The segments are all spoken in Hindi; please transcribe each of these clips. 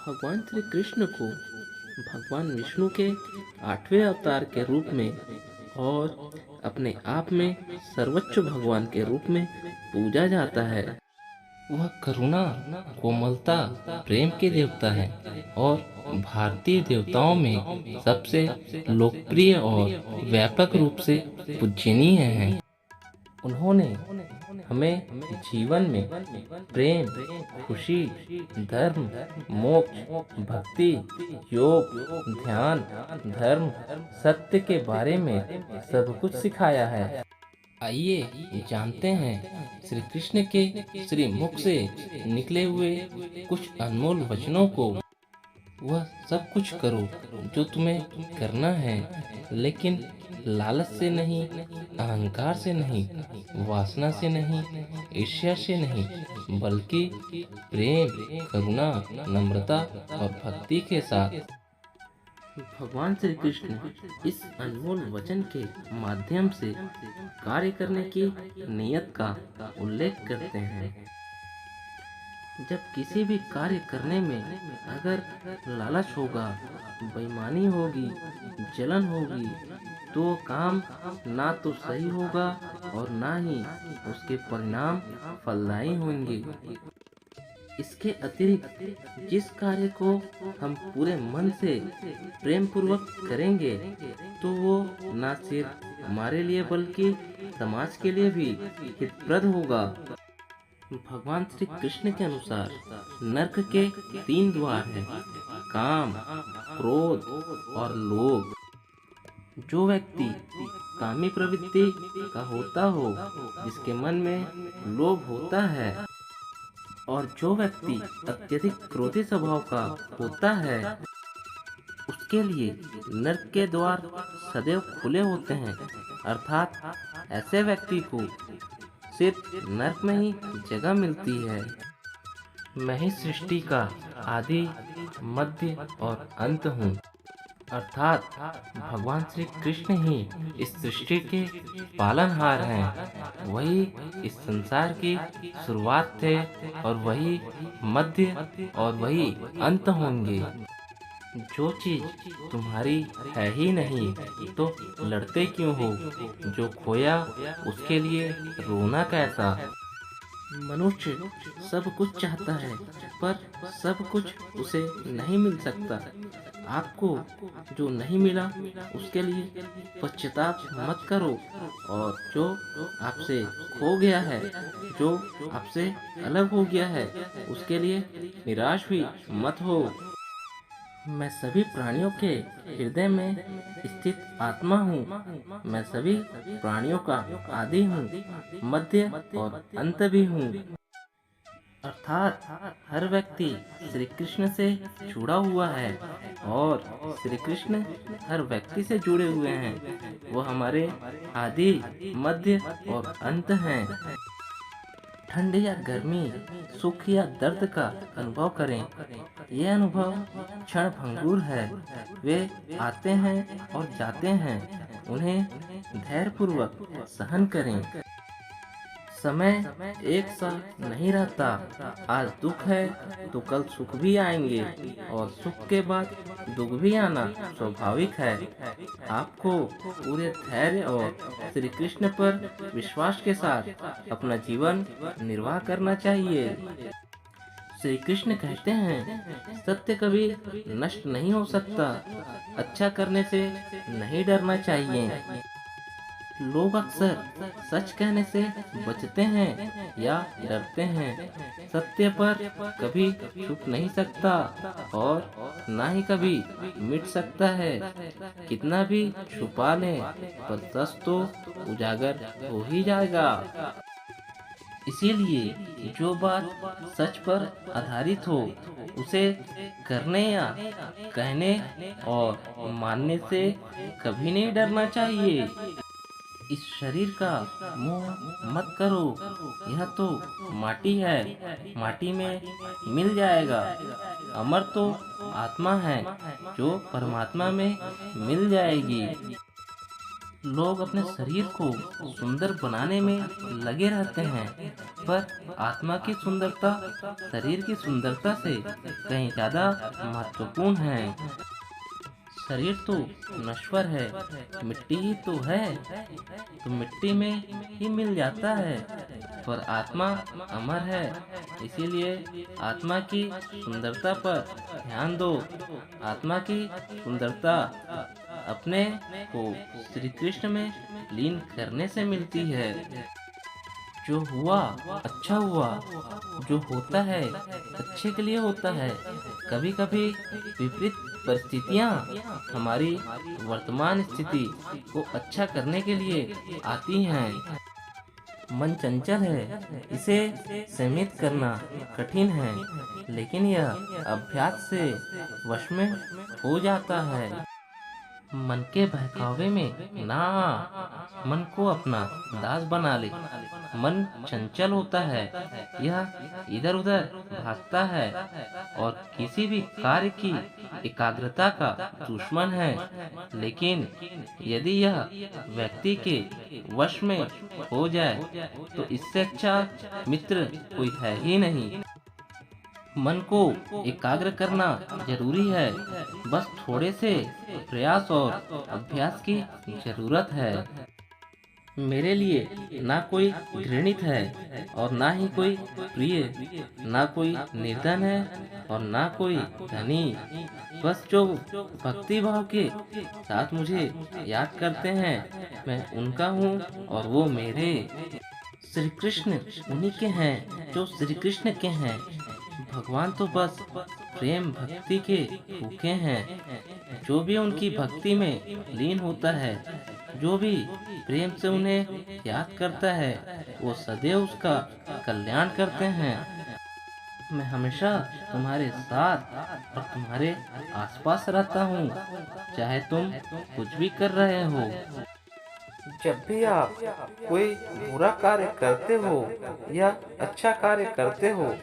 भगवान श्री कृष्ण को भगवान विष्णु के आठवें अवतार के रूप में और अपने आप में सर्वोच्च भगवान के रूप में पूजा जाता है। वह करुणा, कोमलता, प्रेम के देवता है और भारतीय देवताओं में सबसे लोकप्रिय और व्यापक रूप से पूजनीय हैं। उन्होंने हमें जीवन में प्रेम, खुशी, धर्म, मोक्ष, भक्ति, योग, ध्यान, धर्म, सत्य के बारे में सब कुछ सिखाया है। आइए जानते हैं श्री कृष्ण के श्री मुख से निकले हुए कुछ अनमोल वचनों को। वह सब कुछ करो जो तुम्हें करना है, लेकिन लालच से नहीं, अहंकार से नहीं, वासना से नहीं, ईर्ष्या से नहीं, बल्कि प्रेम, करुणा, नम्रता और भक्ति के साथ। भगवान श्री कृष्ण इस अनमोल वचन के माध्यम से कार्य करने की नियत का उल्लेख करते हैं। जब किसी भी कार्य करने में अगर लालच होगा, बेईमानी होगी, जलन होगी, तो वो काम ना तो सही होगा और ना ही उसके परिणाम फलदायी होंगे। इसके अतिरिक्त जिस कार्य को हम पूरे मन से प्रेम पूर्वक करेंगे, तो वो न सिर्फ हमारे लिए बल्कि समाज के लिए भी हितप्रद होगा। भगवान श्री कृष्ण के अनुसार नरक के 3 द्वार हैं: काम, क्रोध और लोभ। जो व्यक्ति कामी प्रवृत्ति का होता हो, जिसके मन में लोभ होता है, और जो व्यक्ति अत्यधिक क्रोधी स्वभाव का होता है, उसके लिए नरक के द्वार सदैव खुले होते हैं। अर्थात ऐसे व्यक्ति को सिर्फ नरक में ही जगह मिलती है। मैं ही सृष्टि का आदि, मध्य और अंत हूँ। अर्थात भगवान श्री कृष्ण ही इस सृष्टि के पालनहार हैं। वही इस संसार की शुरुआत थे और वही मध्य और वही अंत होंगे। जो चीज तुम्हारी है ही नहीं, तो लड़ते क्यों हो? जो खोया उसके लिए रोना कैसा? मनुष्य सब कुछ चाहता है, पर सब कुछ उसे नहीं मिल सकता। आपको जो नहीं मिला उसके लिए पश्चाताप मत करो, और जो आपसे खो गया है, जो आपसे अलग हो गया है, उसके लिए निराश भी मत हो। मैं सभी प्राणियों के हृदय में स्थित आत्मा हूँ। मैं सभी प्राणियों का आदि हूँ, मध्य और अंत भी हूँ। अर्थात हर व्यक्ति श्री कृष्ण से जुड़ा हुआ है और श्री कृष्ण हर व्यक्ति से जुड़े हुए हैं। वो हमारे आदि, मध्य और अंत हैं। ठंड या गर्मी, सुख या दर्द का अनुभव करें। ये अनुभव क्षण भंगुर है। वे आते हैं और जाते हैं। उन्हें धैर्यपूर्वक सहन करें। समय एक सा नहीं रहता। आज दुख है तो कल सुख भी आएंगे, और सुख के बाद दुख भी आना स्वाभाविक है। आपको पूरे धैर्य और श्री कृष्ण पर विश्वास के साथ अपना जीवन निर्वाह करना चाहिए। श्री कृष्ण कहते हैं, सत्य कभी नष्ट नहीं हो सकता। अच्छा करने से नहीं डरना चाहिए। लोग अक्सर सच कहने से बचते हैं या डरते हैं। सत्य पर कभी छुप नहीं सकता और ना ही कभी मिट सकता है। कितना भी छुपा लें, पर सच तो उजागर हो ही जाएगा। इसीलिए जो बात सच पर आधारित हो, उसे करने या कहने और मानने से कभी नहीं डरना चाहिए। इस शरीर का मोह मत करो। यह तो माटी है, माटी में मिल जाएगा। अमर तो आत्मा है, जो परमात्मा में मिल जाएगी। लोग अपने शरीर को सुंदर बनाने में लगे रहते हैं, पर आत्मा की सुंदरता शरीर की सुंदरता से कहीं ज्यादा महत्वपूर्ण है। शरीर तो नश्वर है, मिट्टी ही तो है, तो मिट्टी में ही मिल जाता है, पर आत्मा अमर है। इसीलिए आत्मा की सुंदरता पर ध्यान दो। आत्मा की सुंदरता अपने को श्री कृष्ण में लीन करने से मिलती है। जो हुआ अच्छा हुआ, जो होता है अच्छे के लिए होता है। कभी कभी विपरीत परिस्थितियाँ हमारी वर्तमान स्थिति को अच्छा करने के लिए आती हैं। मन चंचल है, इसे सीमित करना कठिन है, लेकिन यह अभ्यास से वश में हो जाता है। मन के बहकावे में ना आ, मन को अपना दास बना ले। मन चंचल होता है, यह इधर उधर भागता है और किसी भी कार्य की एकाग्रता का दुश्मन है। लेकिन यदि यह व्यक्ति के वश में हो जाए तो इससे अच्छा मित्र कोई है ही नहीं। मन को एकाग्र करना जरूरी है, बस थोड़े से प्रयास और अभ्यास की जरूरत है। मेरे लिए ना कोई घृणित है और ना ही कोई प्रिय, ना कोई निर्धन है और ना कोई धनी। बस जो भक्ति भाव के साथ मुझे याद करते हैं, मैं उनका हूँ और वो मेरे। श्री कृष्ण उन्हीं के हैं जो श्री कृष्ण के हैं। भगवान तो बस प्रेम भक्ति के भूखे हैं। जो भी उनकी भक्ति में लीन होता है, जो भी प्रेम से उन्हें याद करता है, वो सदैव उसका कल्याण करते हैं। मैं हमेशा तुम्हारे साथ और तुम्हारे आसपास रहता हूँ, चाहे तुम कुछ भी कर रहे हो। जब भी आप कोई बुरा कार्य करते हो या अच्छा कार्य करते हो,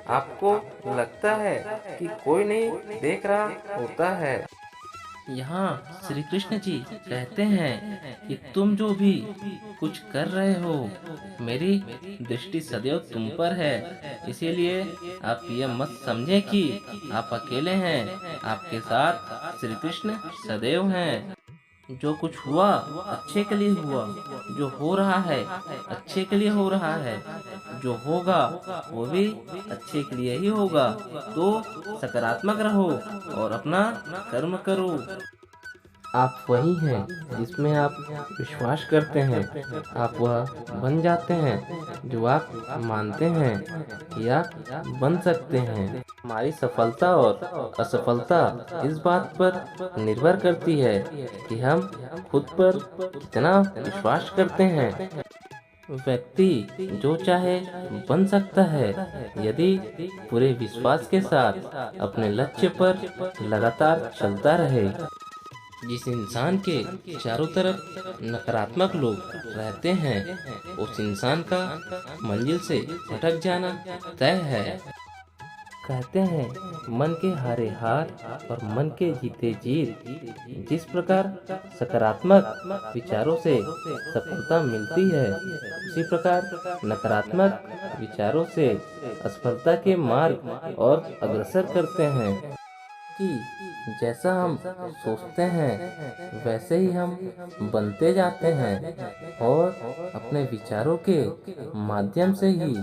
आपको लगता है कि कोई नहीं देख रहा होता है। यहाँ श्री कृष्ण जी कहते हैं कि तुम जो भी कुछ कर रहे हो, मेरी दृष्टि सदैव तुम पर है। इसीलिए आप यह मत समझें कि आप अकेले हैं, आपके साथ श्री कृष्ण सदैव हैं। जो कुछ हुआ अच्छे के लिए हुआ, जो हो रहा है अच्छे के लिए हो रहा है, जो होगा वो भी अच्छे के लिए ही होगा। तो सकारात्मक रहो और अपना कर्म करो। आप वही हैं जिसमें आप विश्वास करते हैं, आप वह बन जाते हैं जो आप मानते हैं कि आप बन सकते हैं। हमारी सफलता और असफलता इस बात पर निर्भर करती है कि हम खुद पर कितना विश्वास करते हैं। व्यक्ति जो चाहे बन सकता है यदि पूरे विश्वास के साथ अपने लक्ष्य पर लगातार चलता रहे। जिस इंसान के चारों तरफ नकारात्मक लोग रहते हैं, उस इंसान का मंजिल से भटक जाना तय है। कहते हैं मन के हारे हार और मन के जीते जीत। जिस प्रकार सकारात्मक विचारों से सफलता मिलती है, उसी प्रकार नकारात्मक विचारों से असफलता के मार्ग और अग्रसर करते हैं। कि जैसा हम सोचते हैं वैसे ही हम बनते जाते हैं और अपने विचारों के माध्यम से ही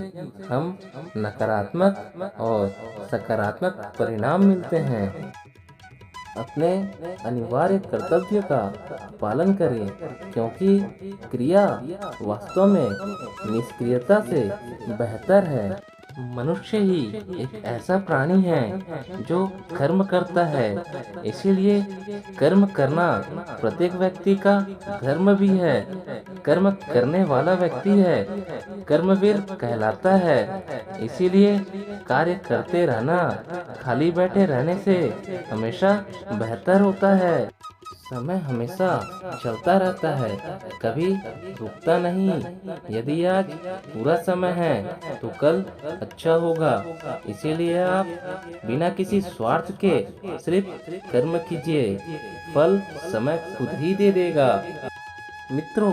हम नकारात्मक और सकारात्मक परिणाम मिलते हैं। अपने अनिवार्य कर्तव्य का पालन करें, क्योंकि क्रिया वास्तव में निष्क्रियता से बेहतर है। मनुष्य ही एक ऐसा प्राणी है जो कर्म करता है, इसीलिए कर्म करना प्रत्येक व्यक्ति का धर्म भी है। कर्म करने वाला व्यक्ति है कर्मवीर कहलाता है। इसीलिए कार्य करते रहना खाली बैठे रहने से हमेशा बेहतर होता है। समय हमेशा चलता रहता है, कभी रुकता नहीं। यदि आज पूरा समय है तो कल अच्छा होगा। इसीलिए आप बिना किसी स्वार्थ के सिर्फ कर्म कीजिए, फल समय खुद ही दे देगा। मित्रों,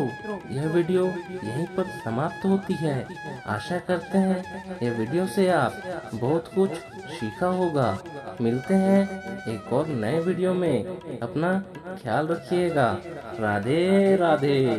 यह वीडियो यहीं पर समाप्त होती है। आशा करते हैं यह वीडियो से आप बहुत कुछ सीखा होगा। मिलते हैं एक और नए वीडियो में। अपना ख्याल रखिएगा। राधे राधे।